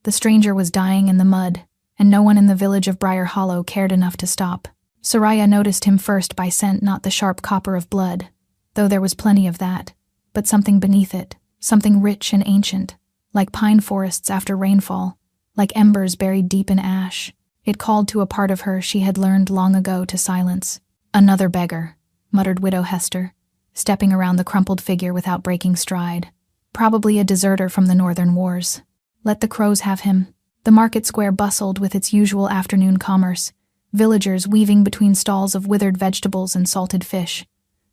The stranger was dying in the mud, and no one in the village of Briar Hollow cared enough to stop. Soraya noticed him first by scent, not the sharp copper of blood, though there was plenty of that, but something beneath it, something rich and ancient, like pine forests after rainfall, like embers buried deep in ash. It called to a part of her she had learned long ago to silence. "Another beggar," muttered Widow Hester, stepping around the crumpled figure without breaking stride. "Probably a deserter from the northern wars. Let the crows have him." The market square bustled with its usual afternoon commerce, villagers weaving between stalls of withered vegetables and salted fish.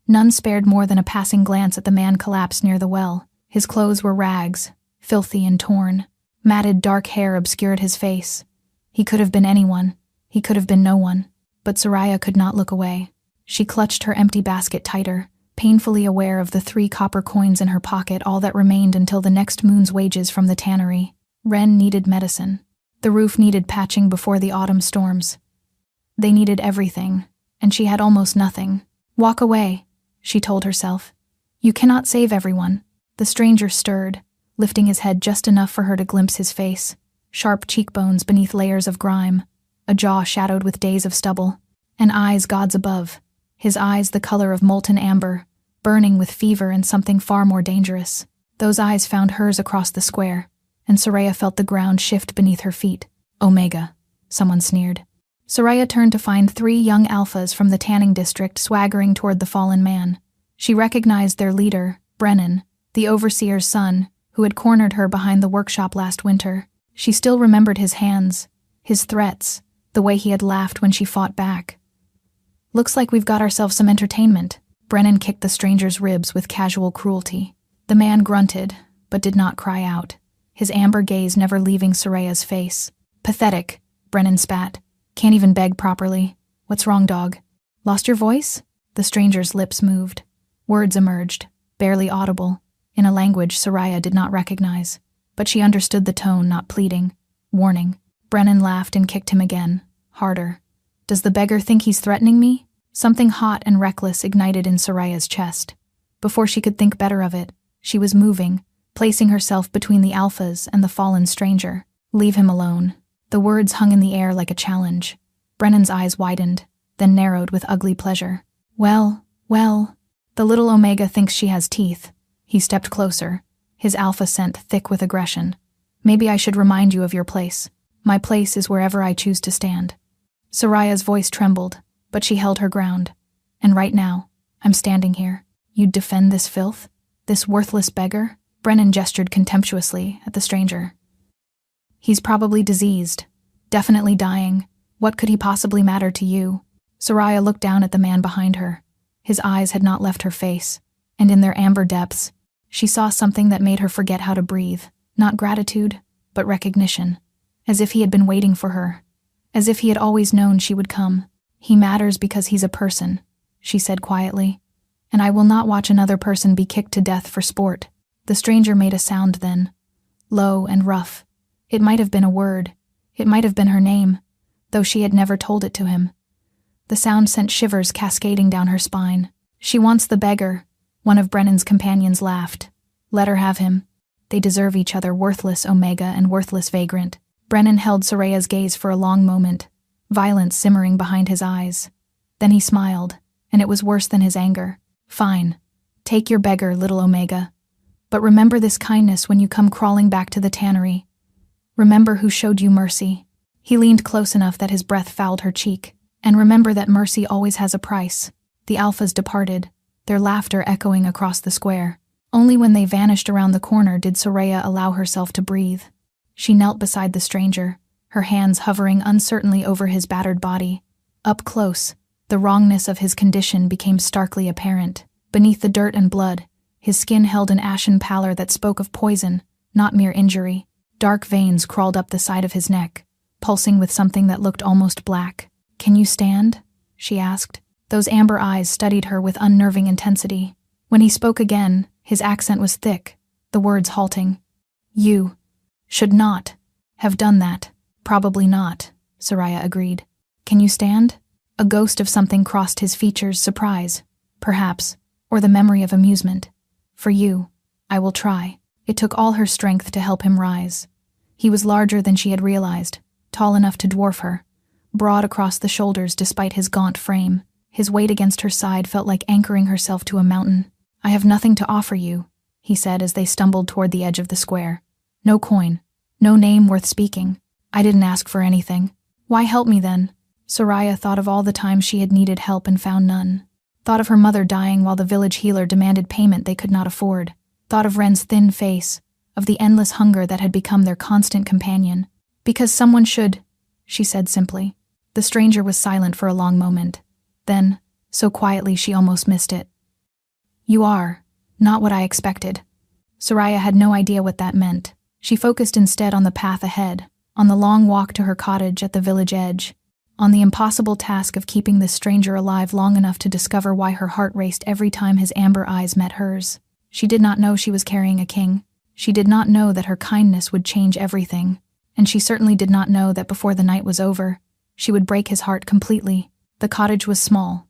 None spared more than a passing glance at the man collapsed near the well. His clothes were rags, filthy and torn. Matted dark hair obscured his face. He could have been anyone. He could have been no one. But Soraya could not look away. She clutched her empty basket tighter, painfully aware of the 3 copper coins in her pocket, all that remained until the next moon's wages from the tannery. Wren needed medicine. The roof needed patching before the autumn storms. They needed everything, and she had almost nothing. "Walk away," she told herself. "You cannot save everyone." The stranger stirred, lifting his head just enough for her to glimpse his face, sharp cheekbones beneath layers of grime, a jaw shadowed with days of stubble, and eyes gods above, his eyes the color of molten amber, burning with fever and something far more dangerous. Those eyes found hers across the square, and Soraya felt the ground shift beneath her feet. "Omega," someone sneered. Soraya turned to find 3 young alphas from the tanning district swaggering toward the fallen man. She recognized their leader, Brennan, the overseer's son, who had cornered her behind the workshop last winter. She still remembered his hands, his threats, the way he had laughed when she fought back. "Looks like we've got ourselves some entertainment." Brennan kicked the stranger's ribs with casual cruelty. The man grunted, but did not cry out, his amber gaze never leaving Soraya's face. "Pathetic," Brennan spat. "Can't even beg properly. What's wrong, dog? Lost your voice?" The stranger's lips moved. Words emerged, barely audible, in a language Soraya did not recognize, but she understood the tone, not pleading, warning. Brennan laughed and kicked him again, harder. "Does the beggar think he's threatening me?" Something hot and reckless ignited in Soraya's chest. Before she could think better of it, she was moving, placing herself between the alphas and the fallen stranger. "Leave him alone." The words hung in the air like a challenge. Brennan's eyes widened, then narrowed with ugly pleasure. Well, the little Omega thinks she has teeth." He stepped closer, his alpha scent thick with aggression. "Maybe I should remind you of your place. My place is wherever I choose to stand." Soraya's voice trembled, but she held her ground. "And right now, I'm standing here. You'd defend this filth? This worthless beggar?" Brennan gestured contemptuously at the stranger. "He's probably diseased, definitely dying. What could he possibly matter to you?" Soraya looked down at the man behind her. His eyes had not left her face, and in their amber depths, she saw something that made her forget how to breathe. Not gratitude, but recognition. As if he had been waiting for her. As if he had always known she would come. "He matters because he's a person," she said quietly. "And I will not watch another person be kicked to death for sport." The stranger made a sound then, low and rough. It might have been a word. It might have been her name, though she had never told it to him. The sound sent shivers cascading down her spine. "She wants the beggar," one of Brennan's companions laughed. "Let her have him. They deserve each other, worthless Omega and worthless vagrant." Brennan held Soraya's gaze for a long moment, violence simmering behind his eyes. Then he smiled, and it was worse than his anger. "Fine. Take your beggar, little Omega. But remember this kindness when you come crawling back to the tannery. Remember who showed you mercy." He leaned close enough that his breath fouled her cheek. "And remember that mercy always has a price." The alphas departed, their laughter echoing across the square. Only when they vanished around the corner did Soraya allow herself to breathe. She knelt beside the stranger, her hands hovering uncertainly over his battered body. Up close, the wrongness of his condition became starkly apparent. Beneath the dirt and blood, his skin held an ashen pallor that spoke of poison, not mere injury. Dark veins crawled up the side of his neck, pulsing with something that looked almost black. "Can you stand?" she asked. Those amber eyes studied her with unnerving intensity. When he spoke again, his accent was thick, the words halting. "You should not have done that." "Probably not," Soraya agreed. "Can you stand?" A ghost of something crossed his features, surprise, perhaps, or the memory of amusement. "For you, I will try." It took all her strength to help him rise. He was larger than she had realized, tall enough to dwarf her, broad across the shoulders despite his gaunt frame. His weight against her side felt like anchoring herself to a mountain. "I have nothing to offer you," he said as they stumbled toward the edge of the square. "No coin. No name worth speaking. I didn't ask for anything." "Why help me then?" Soraya thought of all the times she had needed help and found none. Thought of her mother dying while the village healer demanded payment they could not afford. Thought of Ren's thin face, of the endless hunger that had become their constant companion. "Because someone should," she said simply. The stranger was silent for a long moment. Then, so quietly she almost missed it. "You are not what I expected." Soraya had no idea what that meant. She focused instead on the path ahead, on the long walk to her cottage at the village edge, on the impossible task of keeping this stranger alive long enough to discover why her heart raced every time his amber eyes met hers. She did not know she was carrying a king. She did not know that her kindness would change everything, and she certainly did not know that before the night was over, she would break his heart completely. The cottage was small,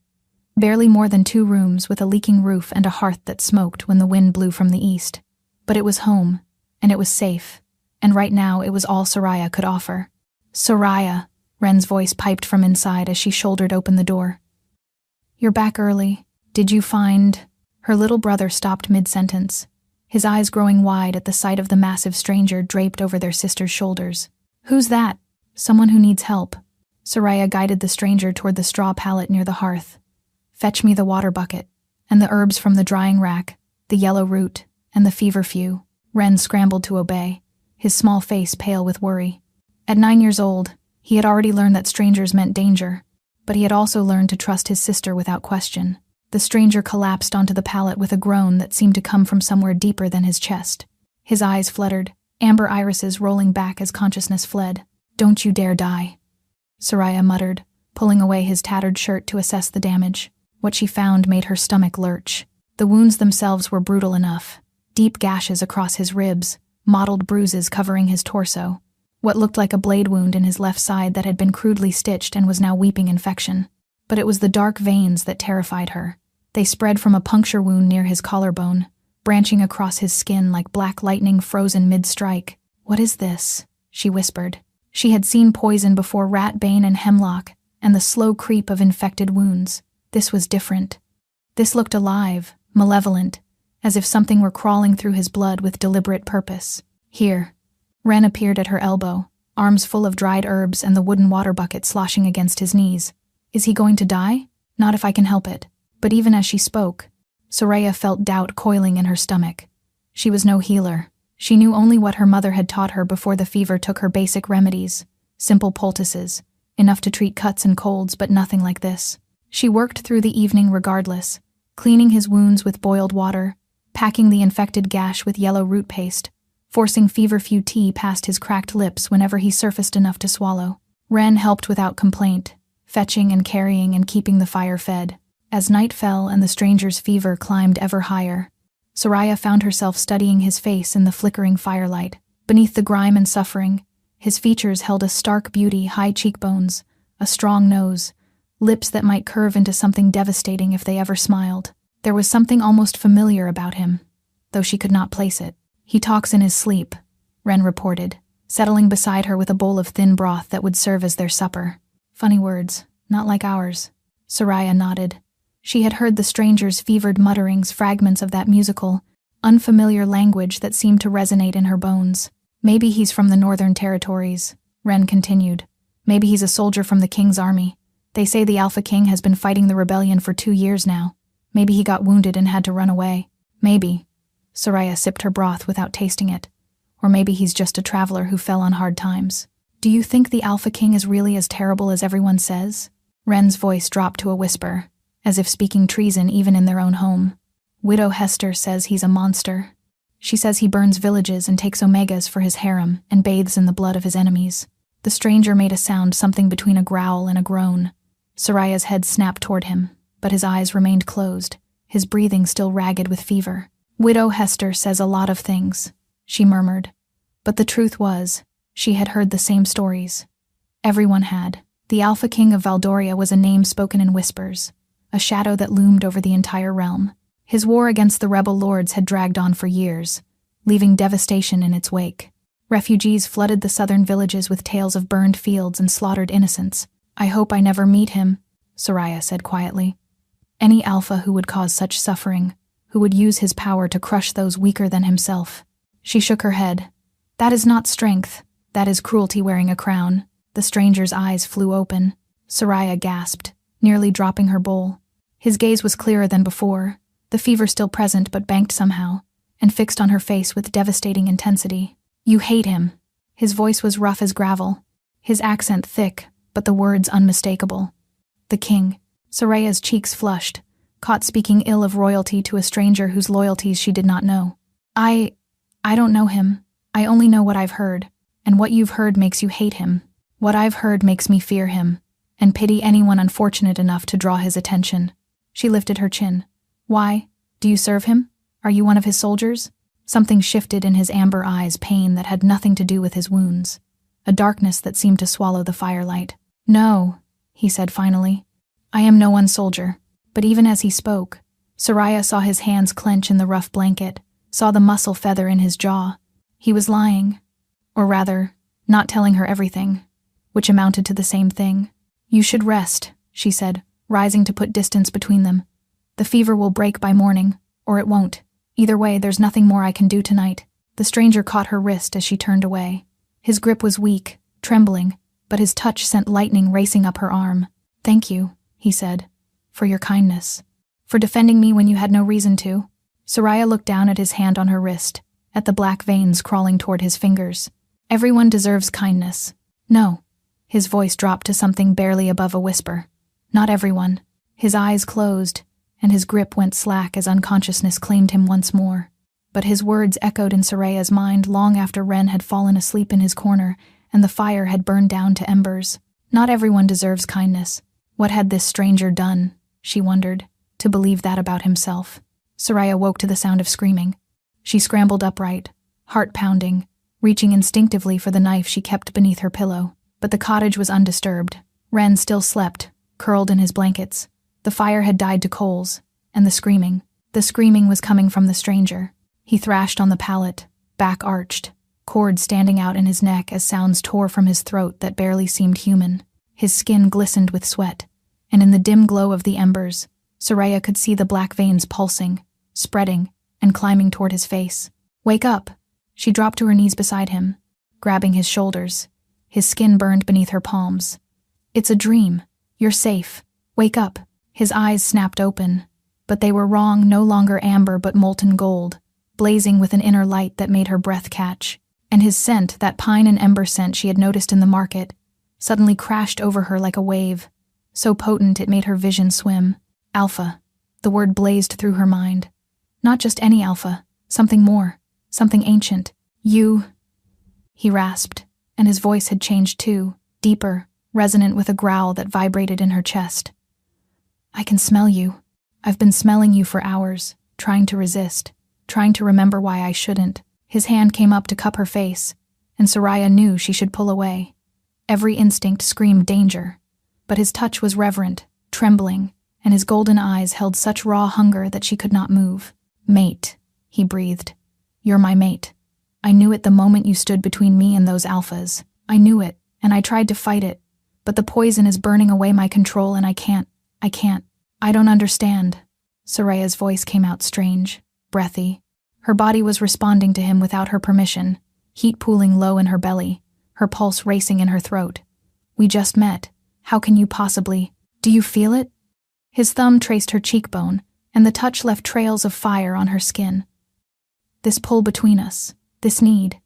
barely more than 2 rooms with a leaking roof and a hearth that smoked when the wind blew from the east. But it was home, and it was safe, and right now it was all Soraya could offer. "Soraya," Ren's voice piped from inside as she shouldered open the door. "You're back early. Did you find—" Her little brother stopped mid-sentence, his eyes growing wide at the sight of the massive stranger draped over their sister's shoulders. "Who's that?" "Someone who needs help." Soraya guided the stranger toward the straw pallet near the hearth. "Fetch me the water bucket, and the herbs from the drying rack, the yellow root, and the feverfew." Ren scrambled to obey, his small face pale with worry. At 9 years old, he had already learned that strangers meant danger, but he had also learned to trust his sister without question. The stranger collapsed onto the pallet with a groan that seemed to come from somewhere deeper than his chest. His eyes fluttered, amber irises rolling back as consciousness fled. "Don't you dare die," Soraya muttered, pulling away his tattered shirt to assess the damage. What she found made her stomach lurch. The wounds themselves were brutal enough. Deep gashes across his ribs, mottled bruises covering his torso. What looked like a blade wound in his left side that had been crudely stitched and was now weeping infection. But it was the dark veins that terrified her. They spread from a puncture wound near his collarbone, branching across his skin like black lightning frozen mid-strike. "What is this?" she whispered. She had seen poison before, rat bane and hemlock, and the slow creep of infected wounds. This was different. This looked alive, malevolent, as if something were crawling through his blood with deliberate purpose. "Here." Ren appeared at her elbow, arms full of dried herbs and the wooden water bucket sloshing against his knees. "Is he going to die? Not if I can help it." But even as she spoke, Soraya felt doubt coiling in her stomach. She was no healer. She knew only what her mother had taught her before the fever took her: basic remedies, simple poultices, enough to treat cuts and colds, but nothing like this. She worked through the evening regardless, cleaning his wounds with boiled water, packing the infected gash with yellow root paste, forcing feverfew tea past his cracked lips whenever he surfaced enough to swallow. Ren helped without complaint, fetching and carrying and keeping the fire fed. As night fell and the stranger's fever climbed ever higher, Soraya found herself studying his face in the flickering firelight. Beneath the grime and suffering, his features held a stark beauty: high cheekbones, a strong nose, lips that might curve into something devastating if they ever smiled. There was something almost familiar about him, though she could not place it. "He talks in his sleep," Ren reported, settling beside her with a bowl of thin broth that would serve as their supper. "Funny words, not like ours." Soraya nodded. She had heard the stranger's fevered mutterings, fragments of that musical, unfamiliar language that seemed to resonate in her bones. "Maybe he's from the Northern Territories," Ren continued. "Maybe he's a soldier from the King's army. They say the Alpha King has been fighting the rebellion for 2 years now. Maybe he got wounded and had to run away. Maybe." Soraya sipped her broth without tasting it. "Or maybe he's just a traveler who fell on hard times." "Do you think the Alpha King is really as terrible as everyone says?" Ren's voice dropped to a whisper, as if speaking treason even in their own home. "Widow Hester says he's a monster. She says he burns villages and takes omegas for his harem and bathes in the blood of his enemies." The stranger made a sound something between a growl and a groan. Soraya's head snapped toward him, but his eyes remained closed, his breathing still ragged with fever. "Widow Hester says a lot of things," she murmured. But the truth was, she had heard the same stories. Everyone had. The Alpha King of Valdoria was a name spoken in whispers, a shadow that loomed over the entire realm. His war against the rebel lords had dragged on for years, leaving devastation in its wake. Refugees flooded the southern villages with tales of burned fields and slaughtered innocents. I hope I never meet him, Soraya said quietly. Any alpha who would cause such suffering, who would use his power to crush those weaker than himself. She shook her head. That is not strength. That is cruelty wearing a crown. The stranger's eyes flew open. Soraya gasped, nearly dropping her bowl. His gaze was clearer than before, the fever still present but banked somehow, and fixed on her face with devastating intensity. You hate him. His voice was rough as gravel, his accent thick, but the words unmistakable. The king. Soraya's cheeks flushed, caught speaking ill of royalty to a stranger whose loyalties she did not know. I don't know him. I only know what I've heard, and what you've heard makes you hate him. What I've heard makes me fear him, and pity anyone unfortunate enough to draw his attention. She lifted her chin. Why? Do you serve him? Are you one of his soldiers? Something shifted in his amber eyes, pain that had nothing to do with his wounds. A darkness that seemed to swallow the firelight. No, he said finally. I am no one's soldier. But even as he spoke, Soraya saw his hands clench in the rough blanket, saw the muscle feather in his jaw. He was lying. Or rather, not telling her everything, which amounted to the same thing. You should rest, she said, rising to put distance between them. The fever will break by morning, or it won't. Either way, there's nothing more I can do tonight. The stranger caught her wrist as she turned away. His grip was weak, trembling, but his touch sent lightning racing up her arm. Thank you, he said, for your kindness. For defending me when you had no reason to. Soraya looked down at his hand on her wrist, at the black veins crawling toward his fingers. Everyone deserves kindness. No. His voice dropped to something barely above a whisper. Not everyone. His eyes closed, and his grip went slack as unconsciousness claimed him once more. But his words echoed in Soraya's mind long after Ren had fallen asleep in his corner and the fire had burned down to embers. Not everyone deserves kindness. What had this stranger done, she wondered, to believe that about himself? Soraya woke to the sound of screaming. She scrambled upright, heart pounding, reaching instinctively for the knife she kept beneath her pillow. But the cottage was undisturbed. Ren still slept, curled in his blankets. The fire had died to coals, and the screaming was coming from the stranger. He thrashed on the pallet, back arched, cords standing out in his neck as sounds tore from his throat that barely seemed human. His skin glistened with sweat, and in the dim glow of the embers, Soraya could see the black veins pulsing, spreading, and climbing toward his face. Wake up! She dropped to her knees beside him, grabbing his shoulders. His skin burned beneath her palms. It's a dream. You're safe. Wake up. His eyes snapped open, but they were wrong, no longer amber but molten gold, blazing with an inner light that made her breath catch. And his scent, that pine and ember scent she had noticed in the market, suddenly crashed over her like a wave, so potent it made her vision swim. Alpha. The word blazed through her mind. Not just any alpha, something more, something ancient. You, he rasped, and his voice had changed too, deeper, resonant with a growl that vibrated in her chest. I can smell you. I've been smelling you for hours, trying to resist, trying to remember why I shouldn't. His hand came up to cup her face, and Soraya knew she should pull away. Every instinct screamed danger, but his touch was reverent, trembling, and his golden eyes held such raw hunger that she could not move. Mate, he breathed. You're my mate. I knew it the moment you stood between me and those alphas. I knew it, and I tried to fight it, but the poison is burning away my control and I can't. I don't understand. Soraya's voice came out strange, breathy. Her body was responding to him without her permission, heat pooling low in her belly, her pulse racing in her throat. We just met. How can you possibly? Do you feel it? His thumb traced her cheekbone, and the touch left trails of fire on her skin. This pull between us, this need.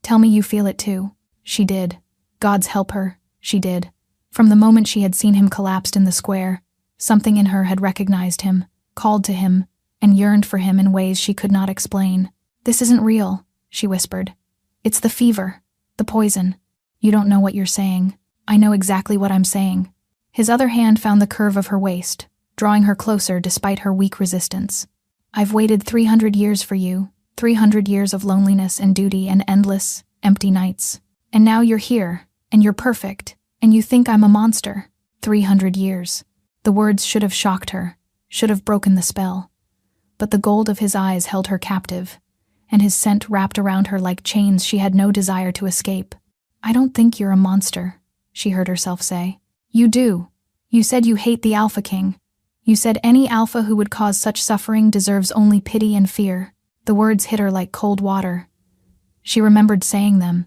Tell me you feel it too. She did. Gods help her, she did. From the moment she had seen him collapsed in the square, something in her had recognized him, called to him, and yearned for him in ways she could not explain. This isn't real, she whispered. It's the fever, the poison. You don't know what you're saying. I know exactly what I'm saying. His other hand found the curve of her waist, drawing her closer despite her weak resistance. I've waited 300 years for you, 300 years of loneliness and duty and endless, empty nights. And now you're here, and you're perfect, and you think I'm a monster. 300 years. The words should have shocked her, should have broken the spell. But the gold of his eyes held her captive, and his scent wrapped around her like chains she had no desire to escape. "I don't think you're a monster," she heard herself say. "You do. You said you hate the Alpha King. You said any alpha who would cause such suffering deserves only pity and fear." The words hit her like cold water. She remembered saying them,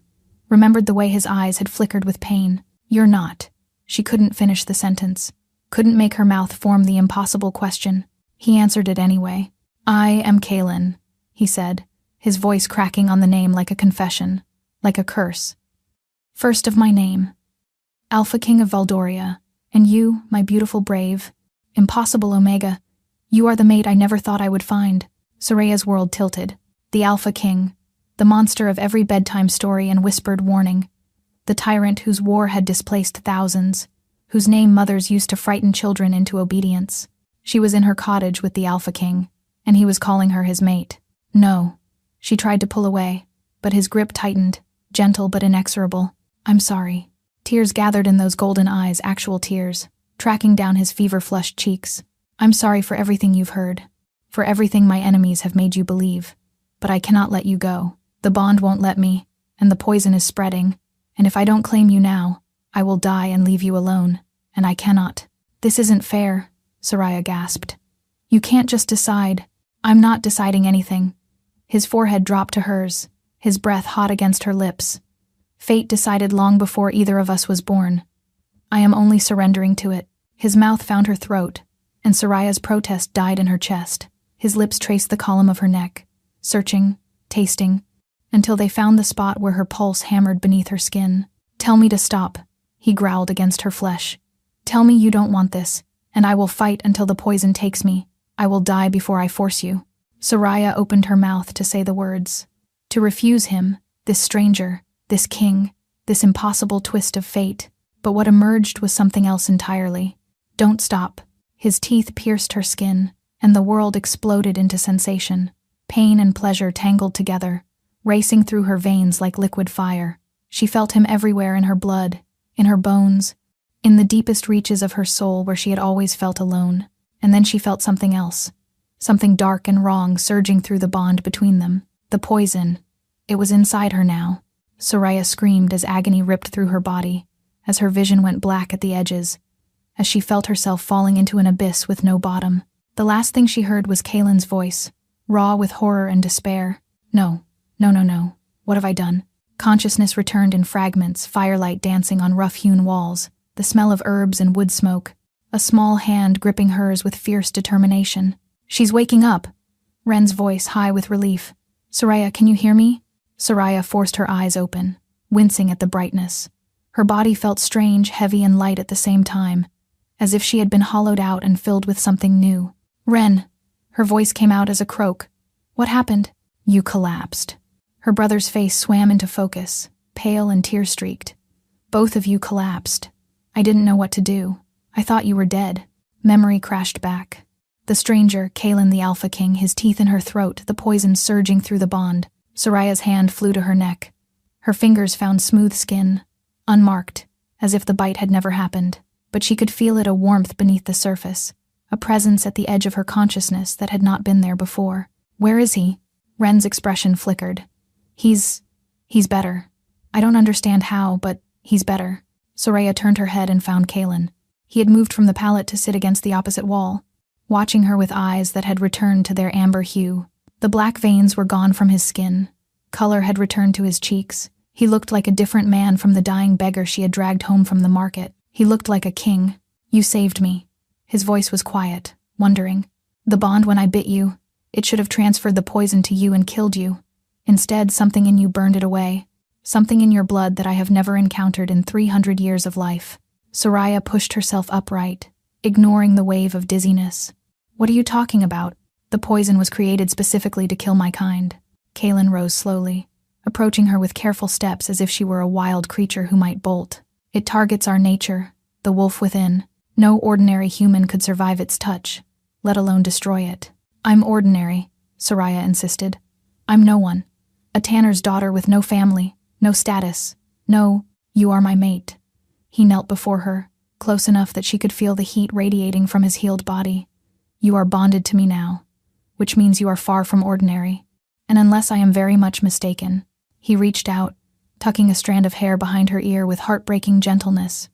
remembered the way his eyes had flickered with pain. "You're not." She couldn't finish the sentence, couldn't make her mouth form the impossible question. He answered it anyway. "I am Kaelin," he said, his voice cracking on the name like a confession, like a curse. "First of my name, Alpha King of Valdoria, and you, my beautiful brave, impossible Omega, you are the mate I never thought I would find." Soraya's world tilted. The Alpha King, the monster of every bedtime story and whispered warning, the tyrant whose war had displaced thousands, whose name mothers used to frighten children into obedience. She was in her cottage with the Alpha King, and he was calling her his mate. No. She tried to pull away, but his grip tightened, gentle but inexorable. "I'm sorry." Tears gathered in those golden eyes, actual tears, tracking down his fever-flushed cheeks. "I'm sorry for everything you've heard, for everything my enemies have made you believe. But I cannot let you go. The bond won't let me, and the poison is spreading, and if I don't claim you now, I will die and leave you alone, and I cannot." "This isn't fair," Soraya gasped. "You can't just decide." "I'm not deciding anything." His forehead dropped to hers, his breath hot against her lips. "Fate decided long before either of us was born. I am only surrendering to it." His mouth found her throat, and Soraya's protest died in her chest. His lips traced the column of her neck, searching, tasting, until they found the spot where her pulse hammered beneath her skin. "Tell me to stop," he growled against her flesh. "Tell me you don't want this, and I will fight until the poison takes me. I will die before I force you." Soraya opened her mouth to say the words. To refuse him, this stranger, this king, this impossible twist of fate. But what emerged was something else entirely. "Don't stop." His teeth pierced her skin, and the world exploded into sensation. Pain and pleasure tangled together, racing through her veins like liquid fire. She felt him everywhere in her blood, in her bones, in the deepest reaches of her soul where she had always felt alone. And then she felt something else, something dark and wrong surging through the bond between them. The poison. It was inside her now. Soraya screamed as agony ripped through her body, as her vision went black at the edges, as she felt herself falling into an abyss with no bottom. The last thing she heard was Kaelin's voice, raw with horror and despair. No. What have I done?" Consciousness returned in fragments, firelight dancing on rough-hewn walls, the smell of herbs and wood smoke, a small hand gripping hers with fierce determination. "She's waking up!" Ren's voice high with relief. "Soraya, can you hear me?" Soraya forced her eyes open, wincing at the brightness. Her body felt strange, heavy, and light at the same time, as if she had been hollowed out and filled with something new. "Ren." Her voice came out as a croak. "What happened?" "You collapsed." Her brother's face swam into focus, pale and tear-streaked. "Both of you collapsed. I didn't know what to do. I thought you were dead." Memory crashed back. The stranger, Kaelin the Alpha King, his teeth in her throat, the poison surging through the bond. Soraya's hand flew to her neck. Her fingers found smooth skin, unmarked, as if the bite had never happened. But she could feel it, a warmth beneath the surface, a presence at the edge of her consciousness that had not been there before. "Where is he?" Ren's expression flickered. He's better. I don't understand how, but he's better." Soraya turned her head and found Kaelin. He had moved from the pallet to sit against the opposite wall, watching her with eyes that had returned to their amber hue. The black veins were gone from his skin. Color had returned to his cheeks. He looked like a different man from the dying beggar she had dragged home from the market. He looked like a king. "You saved me." His voice was quiet, wondering. "The bond when I bit you, it should have transferred the poison to you and killed you. Instead, something in you burned it away. Something in your blood that I have never encountered in 300 years of life." Soraya pushed herself upright, ignoring the wave of dizziness. "What are you talking about?" "The poison was created specifically to kill my kind." Kaelin rose slowly, approaching her with careful steps as if she were a wild creature who might bolt. "It targets our nature, the wolf within. No ordinary human could survive its touch, let alone destroy it." "I'm ordinary," Soraya insisted. "I'm no one. A tanner's daughter with no family, no status. No, you are my mate." He knelt before her, close enough that she could feel the heat radiating from his healed body. "You are bonded to me now, which means you are far from ordinary." and unless I am very much mistaken." He reached out, tucking a strand of hair behind her ear with heartbreaking gentleness.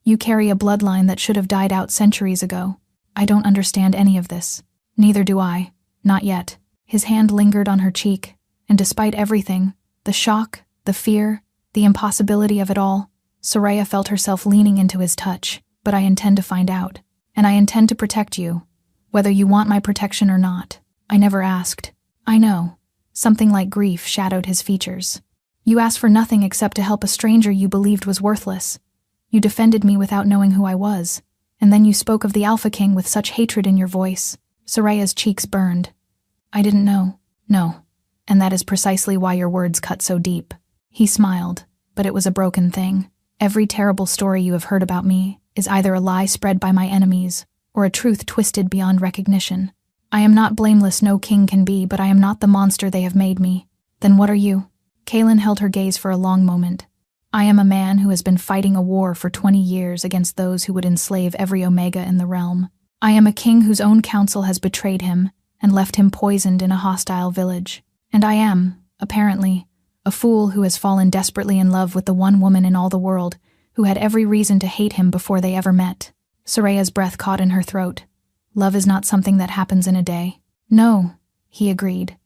"You carry a bloodline that should have died out centuries ago. I don't understand any of this." "Neither do I. Not yet." His hand lingered on her cheek, and despite everything, the shock, the fear, the impossibility of it all, Soraya felt herself leaning into his touch. "But I intend to find out. And I intend to protect you, whether you want my protection or not." "I never asked." "I know." Something like grief shadowed his features. "You asked for nothing except to help a stranger you believed was worthless. You defended me without knowing who I was, and then you spoke of the Alpha King with such hatred in your voice." Soraya's cheeks burned. "I didn't know." "No, and that is precisely why your words cut so deep." He smiled, but it was a broken thing. "Every terrible story you have heard about me is either a lie spread by my enemies or a truth twisted beyond recognition. I am not blameless, no king can be, but I am not the monster they have made me." "Then what are you?" Kaelin held her gaze for a long moment. "I am a man who has been fighting a war for 20 years against those who would enslave every Omega in the realm. I am a king whose own council has betrayed him and left him poisoned in a hostile village. And I am, apparently, a fool who has fallen desperately in love with the one woman in all the world who had every reason to hate him before they ever met." Soraya's breath caught in her throat. "Love is not something that happens in a day." "No," he agreed.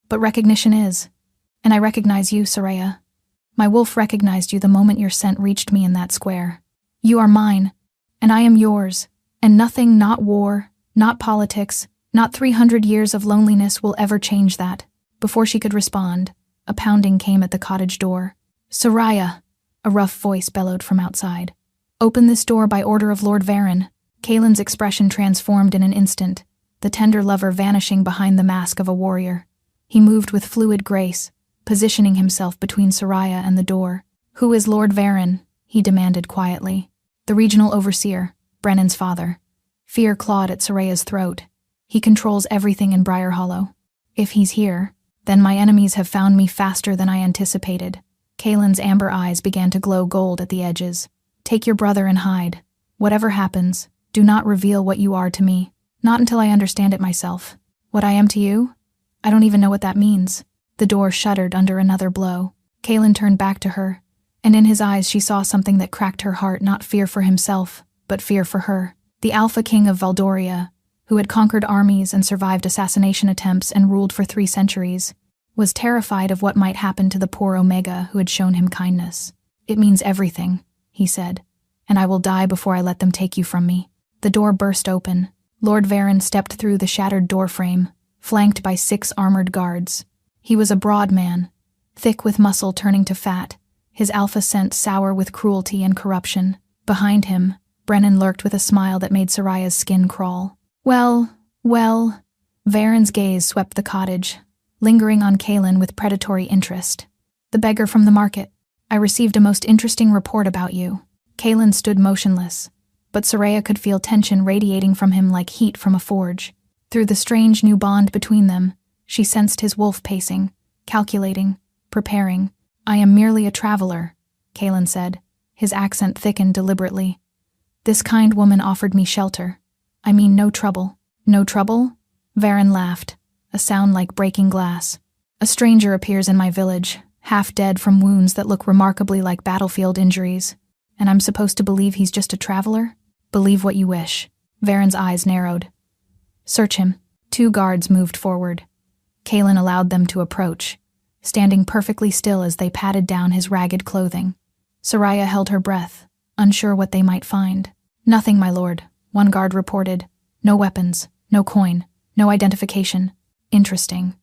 "But recognition is. And I recognize you, Soraya. My wolf recognized you the moment your scent reached me in that square. You are mine, and I am yours, and nothing, not war, not politics, not 300 years of loneliness will ever change that." Before she could respond, a pounding came at the cottage door. "Soraya!" a rough voice bellowed from outside. "Open this door by order of Lord Varen." Kaelin's expression transformed in an instant, the tender lover vanishing behind the mask of a warrior. He moved with fluid grace, positioning himself between Soraya and the door. "Who is Lord Varen?" he demanded quietly. "The regional overseer, Brennan's father." Fear clawed at Soraya's throat. "He controls everything in Briar Hollow. If he's here, then my enemies have found me faster than I anticipated." Kaelin's amber eyes began to glow gold at the edges. "Take your brother and hide. Whatever happens, do not reveal what you are to me. Not until I understand it myself." "What I am to you? I don't even know what that means." The door shuddered under another blow. Kaelin turned back to her, and in his eyes she saw something that cracked her heart, not fear for himself, but fear for her. The Alpha King of Valdoria, who had conquered armies and survived assassination attempts and ruled for 3 centuries, was terrified of what might happen to the poor Omega who had shown him kindness. "It means everything," he said, "and I will die before I let them take you from me." The door burst open. Lord Varen stepped through the shattered doorframe, flanked by 6 armored guards. He was a broad man, thick with muscle turning to fat, his alpha scent sour with cruelty and corruption. Behind him, Brennan lurked with a smile that made Soraya's skin crawl. Well. Varen's gaze swept the cottage, lingering on Kaelin with predatory interest. "The beggar from the market. I received a most interesting report about you." Kaelin stood motionless, but Soraya could feel tension radiating from him like heat from a forge. Through the strange new bond between them, she sensed his wolf pacing, calculating, preparing. "I am merely a traveler," Kaelin said, his accent thickened deliberately. "This kind woman offered me shelter. I mean no trouble." "No trouble?" Varen laughed, a sound like breaking glass. "A stranger appears in my village, half dead from wounds that look remarkably like battlefield injuries. And I'm supposed to believe he's just a traveler? Believe what you wish." Varen's eyes narrowed. "Search him." 2 guards moved forward. Kaelin allowed them to approach, standing perfectly still as they patted down his ragged clothing. Soraya held her breath, unsure what they might find. "Nothing, my lord," one guard reported. "No weapons, no coin, no identification." "Interesting."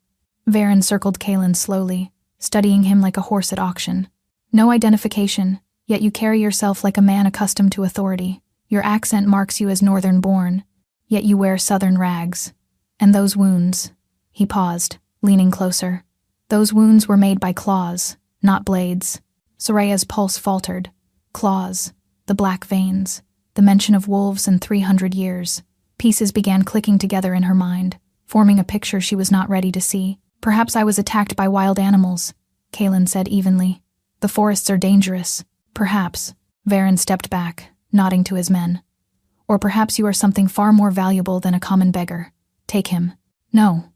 Varen circled Kaelin slowly, studying him like a horse at auction. "No identification, yet you carry yourself like a man accustomed to authority. Your accent marks you as northern-born, yet you wear southern rags. And those wounds..." He paused, leaning closer. "Those wounds were made by claws, not blades." Soraya's pulse faltered. Claws, the black veins, the mention of wolves in 300 years. Pieces began clicking together in her mind, forming a picture she was not ready to see. "Perhaps I was attacked by wild animals," Kaelin said evenly. "The forests are dangerous." "Perhaps." Varen stepped back, nodding to his men. "Or perhaps you are something far more valuable than a common beggar. Take him." "No."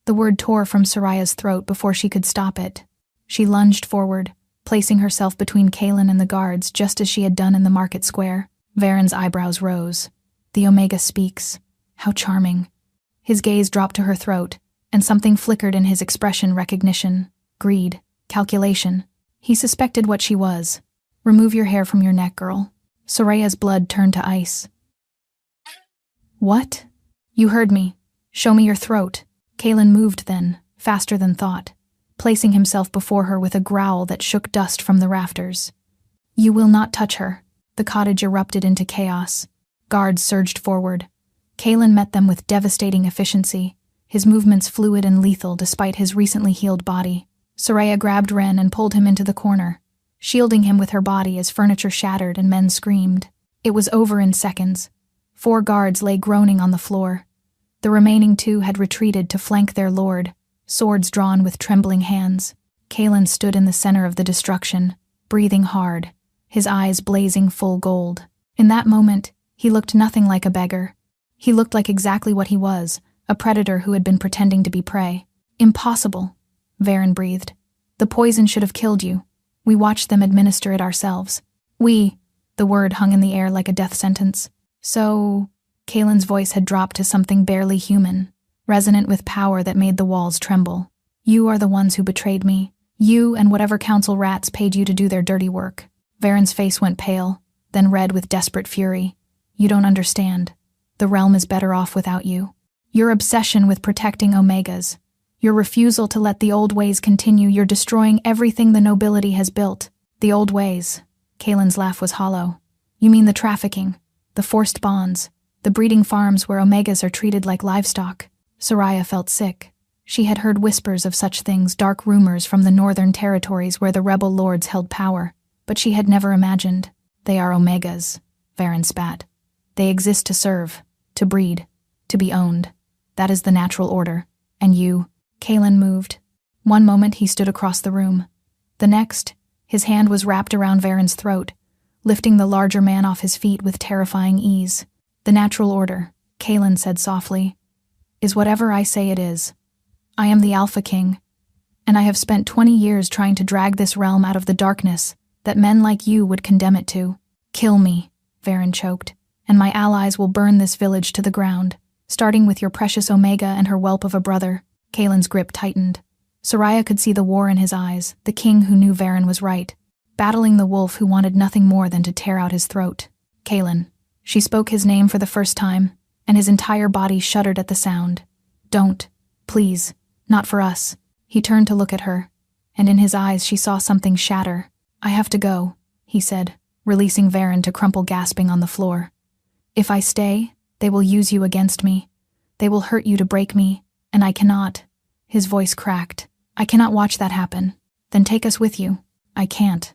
The word tore from Soraya's throat before she could stop it. She lunged forward, placing herself between Kaelin and the guards just as she had done in the market square. Varen's eyebrows rose. The Omega speaks. How charming. His gaze dropped to her throat, and something flickered in his expression: recognition, greed, calculation. He suspected what she was. Remove your hair from your neck, girl. Soraya's blood turned to ice. What? You heard me. Show me your throat. Kaelin moved then, faster than thought, placing himself before her with a growl that shook dust from the rafters. You will not touch her. The cottage erupted into chaos. Guards surged forward. Kaelin met them with devastating efficiency, his movements fluid and lethal despite his recently healed body. Soraya grabbed Ren and pulled him into the corner, shielding him with her body as furniture shattered and men screamed. It was over in seconds. 4 guards lay groaning on the floor. The remaining 2 had retreated to flank their lord, swords drawn with trembling hands. Kaelin stood in the center of the destruction, breathing hard, his eyes blazing full gold. In that moment, he looked nothing like a beggar. He looked like exactly what he was, a predator who had been pretending to be prey. Impossible, Varen breathed. The poison should have killed you. We watched them administer it ourselves. We, the word hung in the air like a death sentence. So, Kaelin's voice had dropped to something barely human, resonant with power that made the walls tremble. You are the ones who betrayed me. You and whatever council rats paid you to do their dirty work. Varen's face went pale, then red with desperate fury. You don't understand. The realm is better off without you. Your obsession with protecting Omegas. Your refusal to let the old ways continue. You're destroying everything the nobility has built. The old ways. Kaelin's laugh was hollow. You mean the trafficking, the forced bonds, the breeding farms where Omegas are treated like livestock. Soraya felt sick. She had heard whispers of such things, dark rumors from the northern territories where the rebel lords held power, but she had never imagined. They are Omegas, Varen spat. They exist to serve, to breed, to be owned. That is the natural order. And you? Kaelin moved. One moment he stood across the room. The next, his hand was wrapped around Varen's throat, lifting the larger man off his feet with terrifying ease. The natural order, Kaelin said softly, is whatever I say it is. I am the Alpha King, and I have spent 20 years trying to drag this realm out of the darkness that men like you would condemn it to. Kill me, Varen choked, and my allies will burn this village to the ground, starting with your precious Omega and her whelp of a brother. Kaelin's grip tightened. Soraya could see the war in his eyes, the king who knew Varen was right, battling the wolf who wanted nothing more than to tear out his throat. Kaelin. She spoke his name for the first time, and his entire body shuddered at the sound. Don't. Please. Not for us. He turned to look at her, and in his eyes she saw something shatter. I have to go, he said, releasing Varen to crumple gasping on the floor. If I stay, they will use you against me. They will hurt you to break me, and I cannot. His voice cracked. I cannot watch that happen. Then take us with you. I can't.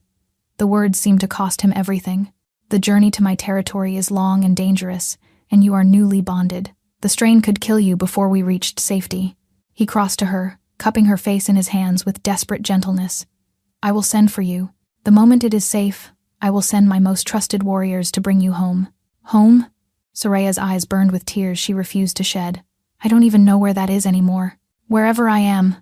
The words seemed to cost him everything. The journey to my territory is long and dangerous, and you are newly bonded. The strain could kill you before we reached safety. He crossed to her, cupping her face in his hands with desperate gentleness. I will send for you. The moment it is safe, I will send my most trusted warriors to bring you home. Home? Soraya's eyes burned with tears she refused to shed. I don't even know where that is anymore. Wherever I am.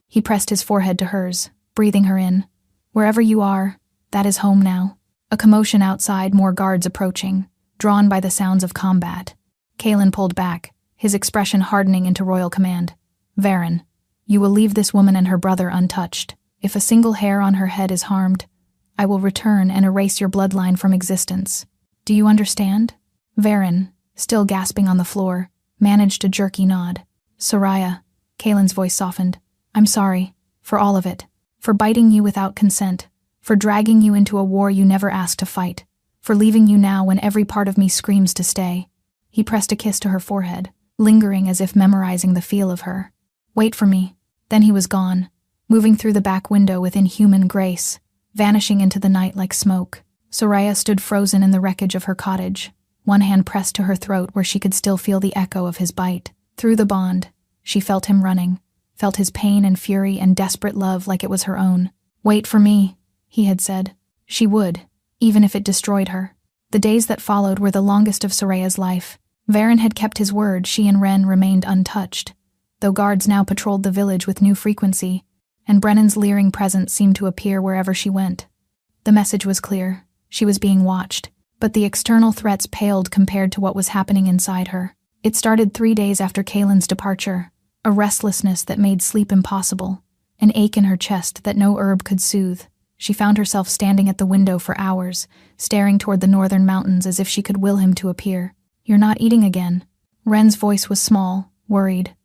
He pressed his forehead to hers, breathing her in. Wherever you are, that is home now. A commotion outside, more guards approaching, drawn by the sounds of combat. Kaelin pulled back, his expression hardening into royal command. Varen, you will leave this woman and her brother untouched. If a single hair on her head is harmed, I will return and erase your bloodline from existence. Do you understand? Varen, still gasping on the floor, managed a jerky nod. Soraya, Kaelin's voice softened. I'm sorry, for all of it. For biting you without consent. For dragging you into a war you never asked to fight. For leaving you now when every part of me screams to stay. He pressed a kiss to her forehead, lingering as if memorizing the feel of her. Wait for me. Then he was gone, moving through the back window with inhuman grace, vanishing into the night like smoke. Soraya stood frozen in the wreckage of her cottage, one hand pressed to her throat where she could still feel the echo of his bite. Through the bond, she felt him running, felt his pain and fury and desperate love like it was her own. Wait for me, he had said. She would, even if it destroyed her. The days that followed were the longest of Soraya's life. Varen had kept his word, she and Ren remained untouched. though guards now patrolled the village with new frequency, and Brennan's leering presence seemed to appear wherever she went. The message was clear. She was being watched, but the external threats paled compared to what was happening inside her. It started 3 days after Kaylin's departure, a restlessness that made sleep impossible, an ache in her chest that no herb could soothe. She found herself standing at the window for hours, staring toward the northern mountains as if she could will him to appear. "You're not eating again." Ren's voice was small, worried.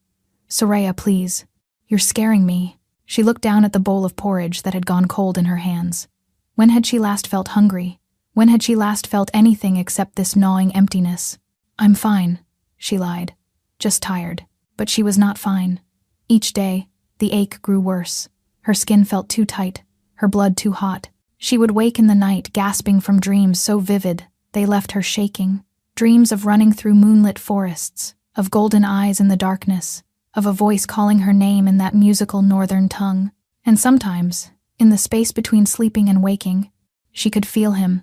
"Soraya, please. You're scaring me." She looked down at the bowl of porridge that had gone cold in her hands. When had she last felt hungry? When had she last felt anything except this gnawing emptiness? "I'm fine," she lied. "Just tired." But she was not fine. Each day, the ache grew worse. Her skin felt too tight, her blood too hot. She would wake in the night gasping from dreams so vivid they left her shaking. Dreams of running through moonlit forests, of golden eyes in the darkness, of a voice calling her name in that musical northern tongue. And sometimes, in the space between sleeping and waking, she could feel him.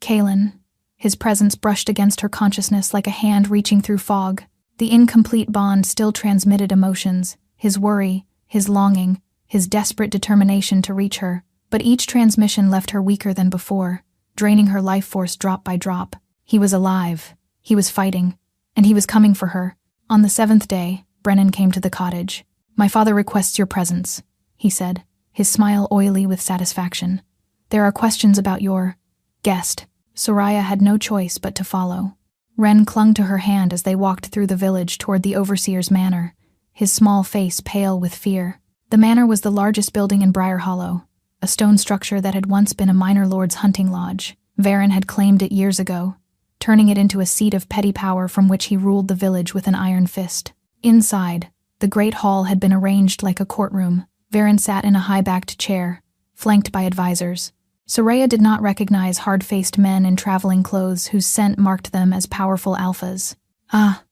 Kaylin. His presence brushed against her consciousness like a hand reaching through fog. The incomplete bond still transmitted emotions, his worry, his longing, his desperate determination to reach her, but each transmission left her weaker than before, draining her life force drop by drop. He was alive, he was fighting, and he was coming for her. On the 7th day, Brennan came to the cottage. "My father requests your presence," he said, his smile oily with satisfaction. "There are questions about your guest." Soraya had no choice but to follow. Ren clung to her hand as they walked through the village toward the overseer's manor, his small face pale with fear. The manor was the largest building in Briar Hollow, a stone structure that had once been a minor lord's hunting lodge. Varen had claimed it years ago, turning it into a seat of petty power from which he ruled the village with an iron fist. Inside, the great hall had been arranged like a courtroom. Varen sat in a high-backed chair, flanked by advisors. Soraya did not recognize hard-faced men in traveling clothes whose scent marked them as powerful alphas. "Ah,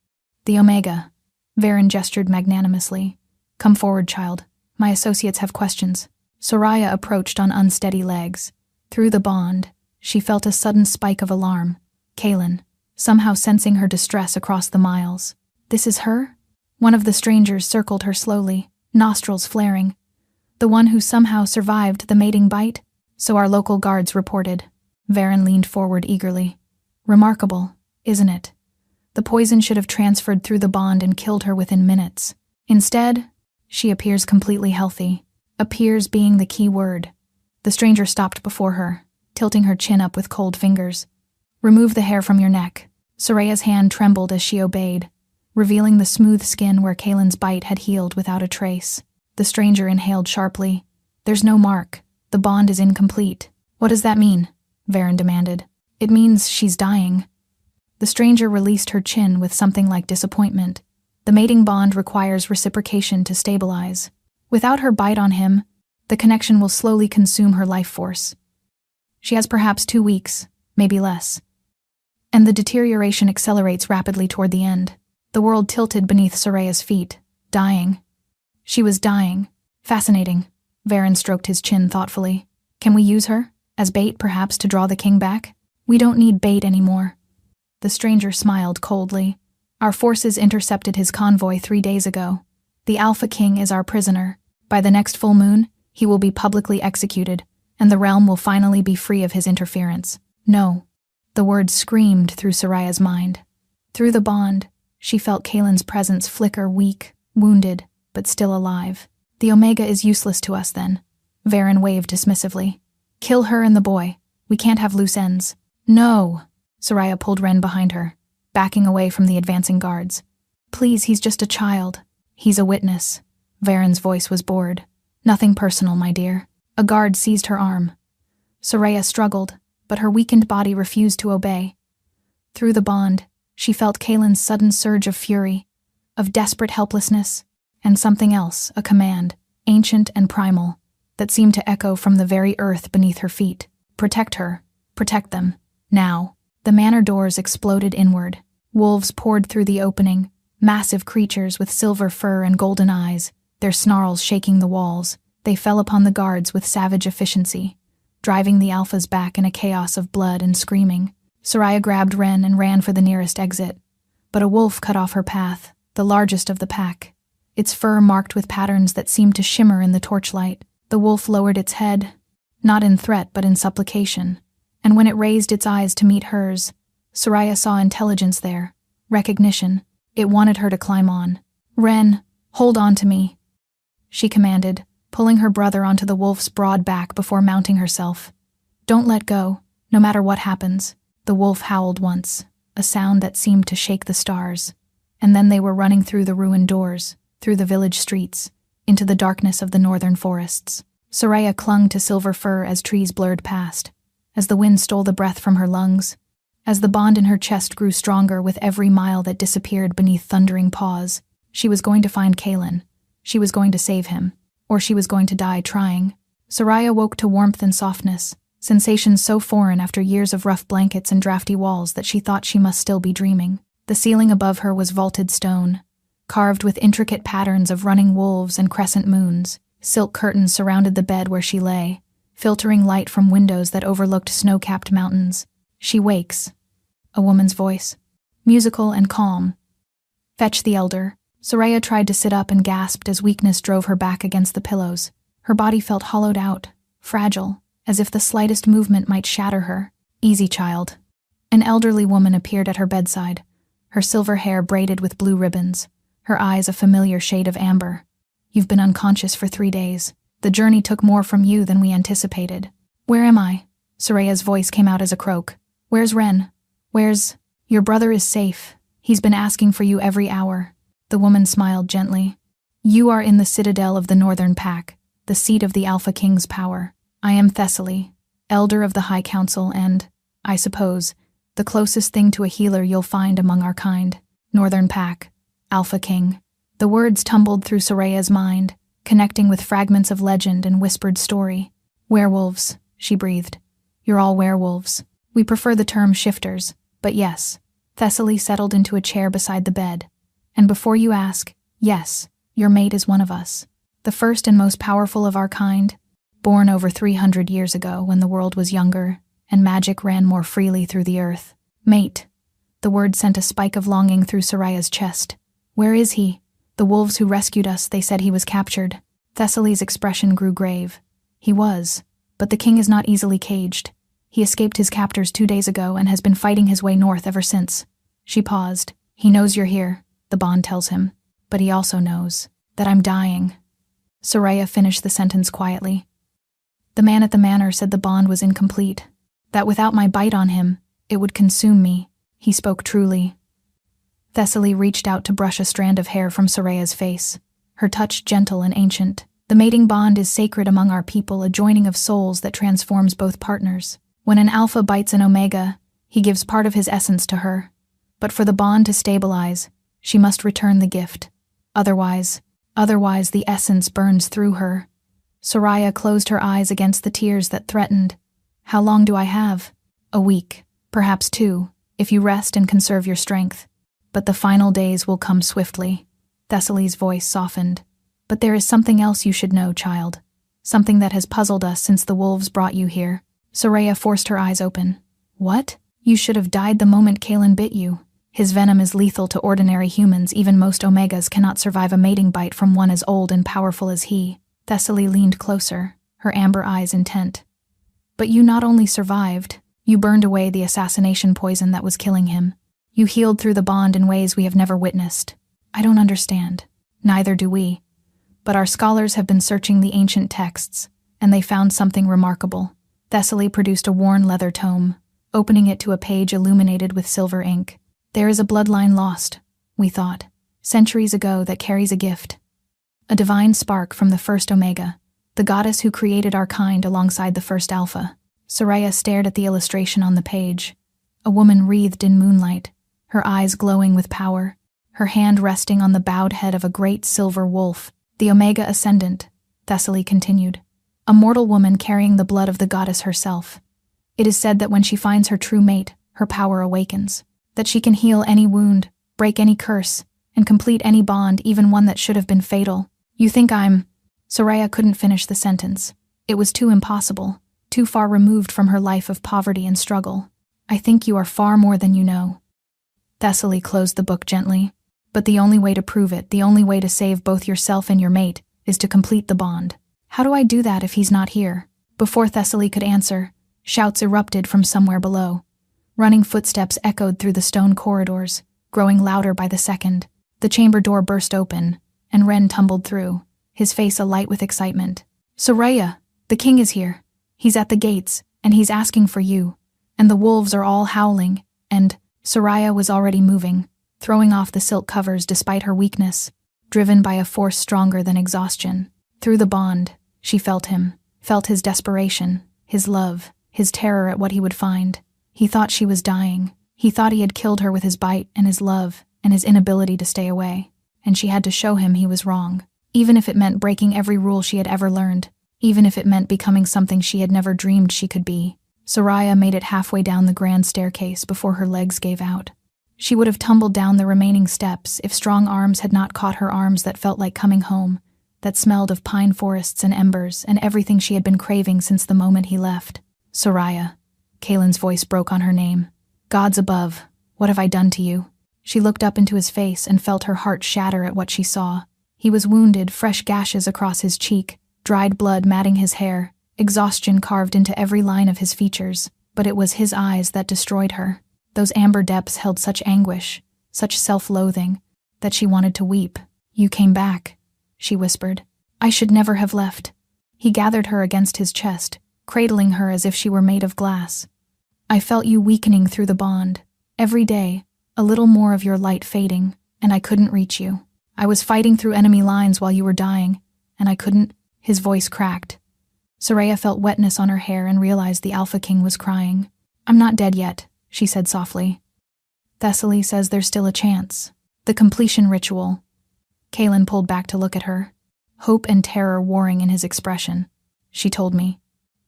the Omega." Varen gestured magnanimously. "Come forward, child. My associates have questions." Soraya approached on unsteady legs. Through the bond, she felt a sudden spike of alarm. Kaylin, somehow sensing her distress across the miles. "This is her?" One of the strangers circled her slowly, nostrils flaring. "The one who somehow survived the mating bite?" "So our local guards reported." Varen leaned forward eagerly. "Remarkable, isn't it? The poison should have transferred through the bond and killed her within minutes. Instead, she appears completely healthy. Appears being the key word." The stranger stopped before her, tilting her chin up with cold fingers. "Remove the hair from your neck." Soraya's hand trembled as she obeyed, revealing the smooth skin where Kaylin's bite had healed without a trace. The stranger inhaled sharply. "There's no mark. The bond is incomplete." "What does that mean?" Varen demanded. "It means she's dying." The stranger released her chin with something like disappointment. "The mating bond requires reciprocation to stabilize. Without her bite on him, the connection will slowly consume her life force. She has perhaps 2 weeks, maybe less. And the deterioration accelerates rapidly toward the end." The world tilted beneath Soraya's feet. Dying. She was dying. Fascinating. Varen stroked his chin thoughtfully. "Can we use her? As bait, perhaps, to draw the king back?" "We don't need bait anymore." The stranger smiled coldly. "Our forces intercepted his convoy 3 days ago. The Alpha King is our prisoner. By the next full moon, he will be publicly executed, and the realm will finally be free of his interference." "No." The word screamed through Soraya's mind. Through the bond, she felt Kaylin's presence flicker weak, wounded, but still alive. "The Omega is useless to us, then." Varen waved dismissively. "Kill her and the boy. We can't have loose ends." "No!" Soraya pulled Ren behind her, backing away from the advancing guards. "Please, he's just a child." "He's a witness." Varen's voice was bored. "Nothing personal, my dear." A guard seized her arm. Soraya struggled, but her weakened body refused to obey. Through the bond, she felt Kaylin's sudden surge of fury, of desperate helplessness, and something else, a command, ancient and primal, that seemed to echo from the very earth beneath her feet. Protect her. Protect them. Now. The manor doors exploded inward. Wolves poured through the opening, massive creatures with silver fur and golden eyes, their snarls shaking the walls. They fell upon the guards with savage efficiency, driving the alphas back in a chaos of blood and screaming. Soraya grabbed Ren and ran for the nearest exit, but a wolf cut off her path, the largest of the pack. its fur marked with patterns that seemed to shimmer in the torchlight. The wolf lowered its head, not in threat but in supplication, and when it raised its eyes to meet hers, Soraya saw intelligence there, recognition. It wanted her to climb on. "Ren, hold on to me," she commanded, pulling her brother onto the wolf's broad back before mounting herself. "Don't let go, no matter what happens." The wolf howled once, a sound that seemed to shake the stars, and then they were running through the ruined doors, through the village streets, into the darkness of the northern forests. Soraya clung to Silver Fur as trees blurred past, as the wind stole the breath from her lungs, as the bond in her chest grew stronger with every mile that disappeared beneath thundering paws. She was going to find Kalen. She was going to save him, or she was going to die trying. Soraya woke to warmth and softness, sensations so foreign after years of rough blankets and drafty walls that she thought she must still be dreaming. The ceiling above her was vaulted stone, carved with intricate patterns of running wolves and crescent moons. Silk curtains surrounded the bed where she lay, filtering light from windows that overlooked snow-capped mountains. "She wakes," a woman's voice, musical and calm. "Fetch the elder." Soraya tried to sit up and gasped as weakness drove her back against the pillows. Her body felt hollowed out, fragile, as if the slightest movement might shatter her. "Easy, child." An elderly woman appeared at her bedside, her silver hair braided with blue ribbons, her eyes a familiar shade of amber. "You've been unconscious for 3 days. The journey took more from you than we anticipated." "Where am I?" Soraya's voice came out as a croak. "Where's Ren? Where's—" "Your brother is safe. He's been asking for you every hour." The woman smiled gently. "You are in the citadel of the Northern Pack, the seat of the Alpha King's power. I am Thessaly, elder of the High Council and, I suppose, the closest thing to a healer you'll find among our kind. Northern Pack, Alpha King." The words tumbled through Soraya's mind, connecting with fragments of legend and whispered story. "Werewolves," she breathed. "You're all werewolves. We prefer the term shifters, but yes." Thessaly settled into a chair beside the bed. "And before you ask, yes, your mate is one of us. The first and most powerful of our kind, born over 300 years ago when the world was younger and magic ran more freely through the earth. Mate." The word sent a spike of longing through Soraya's chest. "Where is he? The wolves who rescued us, they said he was captured." Thessaly's expression grew grave. "He was, but the king is not easily caged. He escaped his captors 2 days ago and has been fighting his way north ever since." She paused. "He knows you're here," the bond tells him, "but he also knows that I'm dying." Soraya finished the sentence quietly. "The man at the manor said the bond was incomplete, that without my bite on him, it would consume me." He spoke truly. Thessaly reached out to brush a strand of hair from Soraya's face, her touch gentle and ancient. "The mating bond is sacred among our people, a joining of souls that transforms both partners. When an alpha bites an omega, he gives part of his essence to her. But for the bond to stabilize, she must return the gift. Otherwise the essence burns through her." Soraya closed her eyes against the tears that threatened. "How long do I have?" "A week, perhaps 2, if you rest and conserve your strength. But the final days will come swiftly." Thessaly's voice softened. "But there is something else you should know, child. Something that has puzzled us since the wolves brought you here." Soraya forced her eyes open. "What? You should have died the moment Kalen bit you. His venom is lethal to ordinary humans. Even most omegas cannot survive a mating bite from one as old and powerful as he." Thessaly leaned closer, her amber eyes intent. "But you not only survived, you burned away the assassination poison that was killing him. You healed through the bond in ways we have never witnessed. I don't understand. Neither do we. But our scholars have been searching the ancient texts, and they found something remarkable." Thessaly produced a worn leather tome, opening it to a page illuminated with silver ink. "There is a bloodline lost, we thought, centuries ago that carries a gift. A divine spark from the first Omega, the goddess who created our kind alongside the first Alpha." Soraya stared at the illustration on the page. A woman wreathed in moonlight, her eyes glowing with power, her hand resting on the bowed head of a great silver wolf. "The Omega Ascendant," Thessaly continued. "A mortal woman carrying the blood of the goddess herself. It is said that when she finds her true mate, her power awakens. That she can heal any wound, break any curse, and complete any bond, even one that should have been fatal. You think I'm—" Soraya couldn't finish the sentence. It was too impossible, too far removed from her life of poverty and struggle. "I think you are far more than you know." Thessaly closed the book gently. But the only way to prove it, the only way to save both yourself and your mate, is to complete the bond. How do I do that if he's not here? Before Thessaly could answer, shouts erupted from somewhere below. Running footsteps echoed through the stone corridors, growing louder by the second. The chamber door burst open, and Ren tumbled through, his face alight with excitement. "Soraya, the king is here. He's at the gates, and he's asking for you. And the wolves are all howling, and..." Soraya was already moving, throwing off the silk covers despite her weakness, driven by a force stronger than exhaustion. Through the bond, she felt him, felt his desperation, his love, his terror at what he would find. He thought she was dying. He thought he had killed her with his bite and his love and his inability to stay away. And she had to show him he was wrong, even if it meant breaking every rule she had ever learned, even if it meant becoming something she had never dreamed she could be. Soraya made it halfway down the grand staircase before her legs gave out. She would have tumbled down the remaining steps if strong arms had not caught her arms that felt like coming home, that smelled of pine forests and embers and everything she had been craving since the moment he left. "Soraya." Kaelin's voice broke on her name. "Gods above, what have I done to you?" She looked up into his face and felt her heart shatter at what she saw. He was wounded, fresh gashes across his cheek, dried blood matting his hair, exhaustion carved into every line of his features, but it was his eyes that destroyed her. Those amber depths held such anguish, such self-loathing, that she wanted to weep. "You came back," she whispered. "I should never have left." He gathered her against his chest, cradling her as if she were made of glass. "I felt you weakening through the bond. Every day, a little more of your light fading, and I couldn't reach you. I was fighting through enemy lines while you were dying, and I couldn't..." His voice cracked. Soraya felt wetness on her hair and realized the Alpha King was crying. "I'm not dead yet," she said softly. "Thessaly says there's still a chance. The completion ritual." Kaelin pulled back to look at her, hope and terror warring in his expression. "She told me.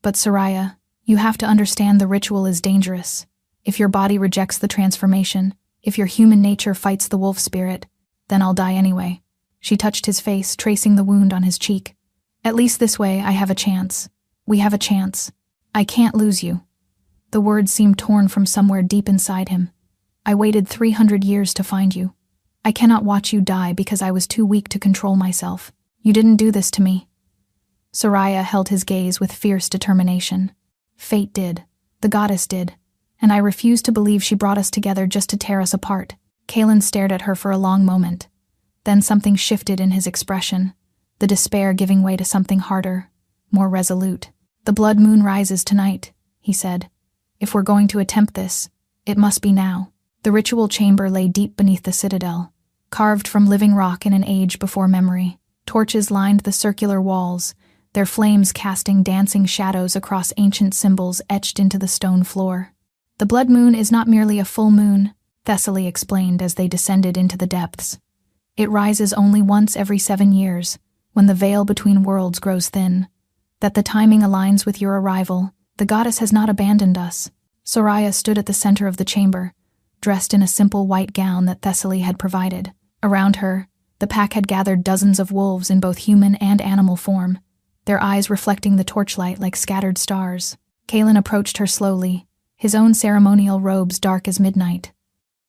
But Soraya, you have to understand the ritual is dangerous. If your body rejects the transformation, if your human nature fights the wolf spirit, then I'll die anyway." She touched his face, tracing the wound on his cheek. "At least this way I have a chance. We have a chance. I can't lose you." The words seemed torn from somewhere deep inside him. "I waited 300 years to find you. I cannot watch you die because I was too weak to control myself. You didn't do this to me." Soraya held his gaze with fierce determination. "Fate did. The goddess did. And I refuse to believe she brought us together just to tear us apart." Kaelin stared at her for a long moment. Then something shifted in his expression, the despair giving way to something harder, more resolute. "The blood moon rises tonight," he said. "If we're going to attempt this, it must be now." The ritual chamber lay deep beneath the citadel, carved from living rock in an age before memory. Torches lined the circular walls, their flames casting dancing shadows across ancient symbols etched into the stone floor. "The blood moon is not merely a full moon," Thessaly explained as they descended into the depths. "It rises only once every 7 years, when the veil between worlds grows thin. That the timing aligns with your arrival, the goddess has not abandoned us." Soraya stood at the center of the chamber, dressed in a simple white gown that Thessaly had provided. Around her, the pack had gathered dozens of wolves in both human and animal form, their eyes reflecting the torchlight like scattered stars. Kaelin approached her slowly, his own ceremonial robes dark as midnight.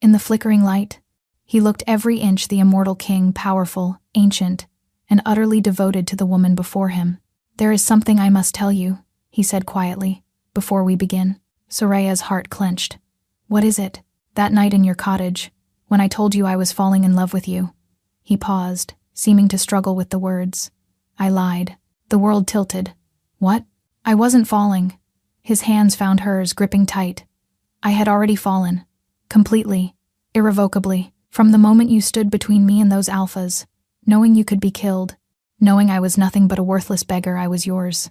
In the flickering light, he looked every inch the immortal king, powerful, ancient, and utterly devoted to the woman before him. "There is something I must tell you," he said quietly, "before we begin." Soraya's heart clenched. "What is it?" "That night in your cottage, when I told you I was falling in love with you." He paused, seeming to struggle with the words. "I lied." The world tilted. "What?" "I wasn't falling." His hands found hers, gripping tight. "I had already fallen. Completely. Irrevocably. From the moment you stood between me and those alphas, knowing you could be killed, knowing I was nothing but a worthless beggar, I was yours.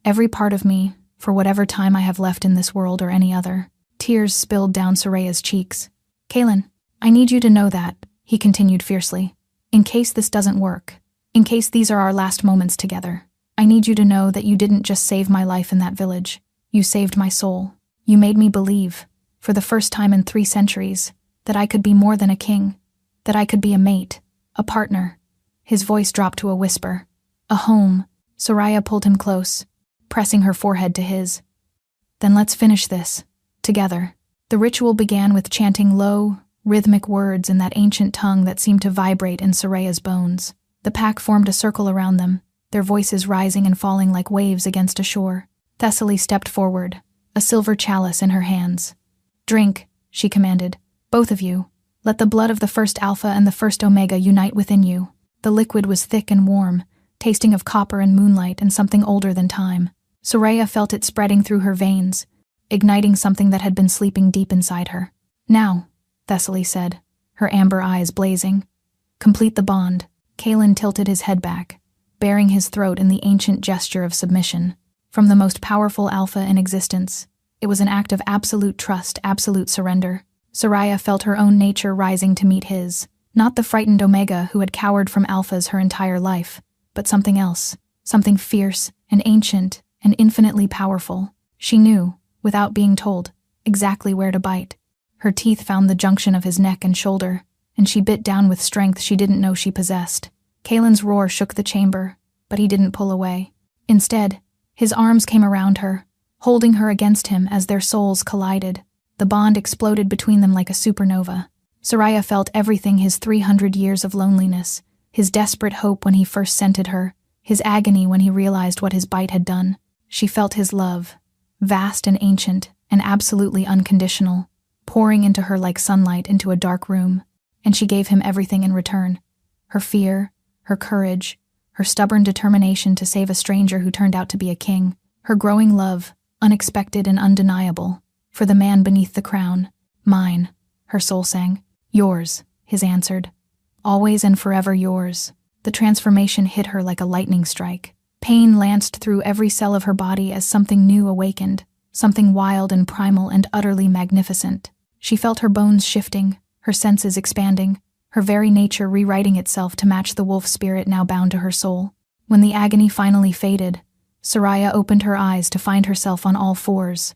Every part of me, for whatever time I have left in this world or any other." Tears spilled down Soraya's cheeks. "Kaelin, I need you to know that," he continued fiercely. "In case this doesn't work, in case these are our last moments together, I need you to know that you didn't just save my life in that village. You saved my soul. You made me believe, for the first time in 3 centuries, that I could be more than a king, that I could be a mate, a partner." His voice dropped to a whisper. "A home." Soraya pulled him close, pressing her forehead to his. "Then let's finish this. Together." The ritual began with chanting low, rhythmic words in that ancient tongue that seemed to vibrate in Soraya's bones. The pack formed a circle around them, their voices rising and falling like waves against a shore. Thessaly stepped forward, a silver chalice in her hands. "Drink," she commanded. "Both of you. Let the blood of the first Alpha and the first Omega unite within you." The liquid was thick and warm, tasting of copper and moonlight and something older than time. Soraya felt it spreading through her veins, igniting something that had been sleeping deep inside her. "Now," Thessaly said, her amber eyes blazing. "Complete the bond." Kalen tilted his head back, baring his throat in the ancient gesture of submission. From the most powerful Alpha in existence, it was an act of absolute trust, absolute surrender. Soraya felt her own nature rising to meet his, not the frightened Omega who had cowered from Alphas her entire life, but something else, something fierce and ancient and infinitely powerful. She knew, without being told, exactly where to bite. Her teeth found the junction of his neck and shoulder, and she bit down with strength she didn't know she possessed. Kalen's roar shook the chamber, but he didn't pull away. Instead, his arms came around her, holding her against him as their souls collided. The bond exploded between them like a supernova. Soraya felt everything: his 300 years of loneliness, his desperate hope when he first scented her, his agony when he realized what his bite had done. She felt his love, vast and ancient and absolutely unconditional, pouring into her like sunlight into a dark room, and she gave him everything in return. Her fear, her courage, her stubborn determination to save a stranger who turned out to be a king, her growing love, unexpected and undeniable, for the man beneath the crown. "Mine," her soul sang. "Yours," his answered. "Always and forever yours." The transformation hit her like a lightning strike. Pain lanced through every cell of her body as something new awakened, something wild and primal and utterly magnificent. She felt her bones shifting, her senses expanding, her very nature rewriting itself to match the wolf spirit now bound to her soul. When the agony finally faded, Soraya opened her eyes to find herself on all fours,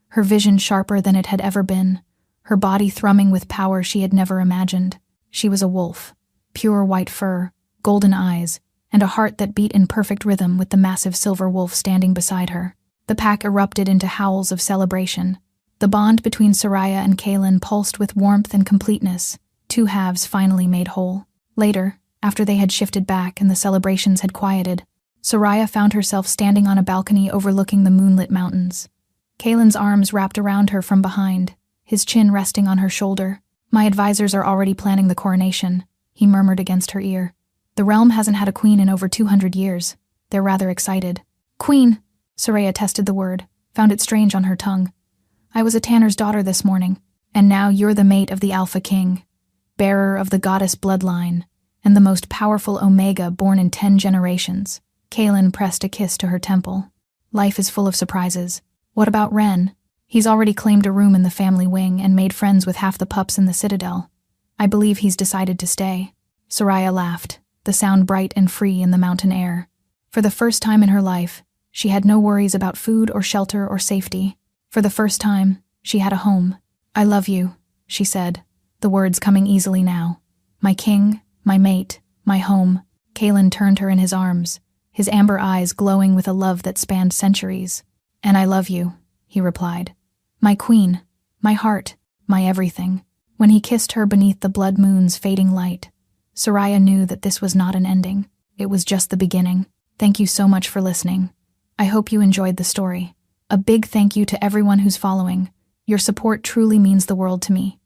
her vision sharper than it had ever been, her body thrumming with power she had never imagined. She was a wolf, pure white fur, golden eyes, and a heart that beat in perfect rhythm with the massive silver wolf standing beside her. The pack erupted into howls of celebration. The bond between Soraya and Kalen pulsed with warmth and completeness, two halves finally made whole. Later, after they had shifted back and the celebrations had quieted, Soraya found herself standing on a balcony overlooking the moonlit mountains. Kalen's arms wrapped around her from behind, his chin resting on her shoulder. "My advisors are already planning the coronation," he murmured against her ear. "The realm hasn't had a queen in over 200 years. They're rather excited." "Queen," Soraya tested the word, found it strange on her tongue. "I was a tanner's daughter this morning, and now you're the mate of the Alpha King, bearer of the goddess bloodline, and the most powerful Omega born in 10 generations. Kalen pressed a kiss to her temple. "Life is full of surprises. What about Ren? He's already claimed a room in the family wing and made friends with half the pups in the Citadel. I believe he's decided to stay." Soraya laughed, the sound bright and free in the mountain air. For the first time in her life, she had no worries about food or shelter or safety. For the first time, she had a home. "I love you," she said, the words coming easily now. "My king, my mate, my home." Kalen turned her in his arms, his amber eyes glowing with a love that spanned centuries. "And I love you," he replied. "My queen, my heart, my everything." When he kissed her beneath the blood moon's fading light, Soraya knew that this was not an ending. It was just the beginning. Thank you so much for listening. I hope you enjoyed the story. A big thank you to everyone who's following. Your support truly means the world to me.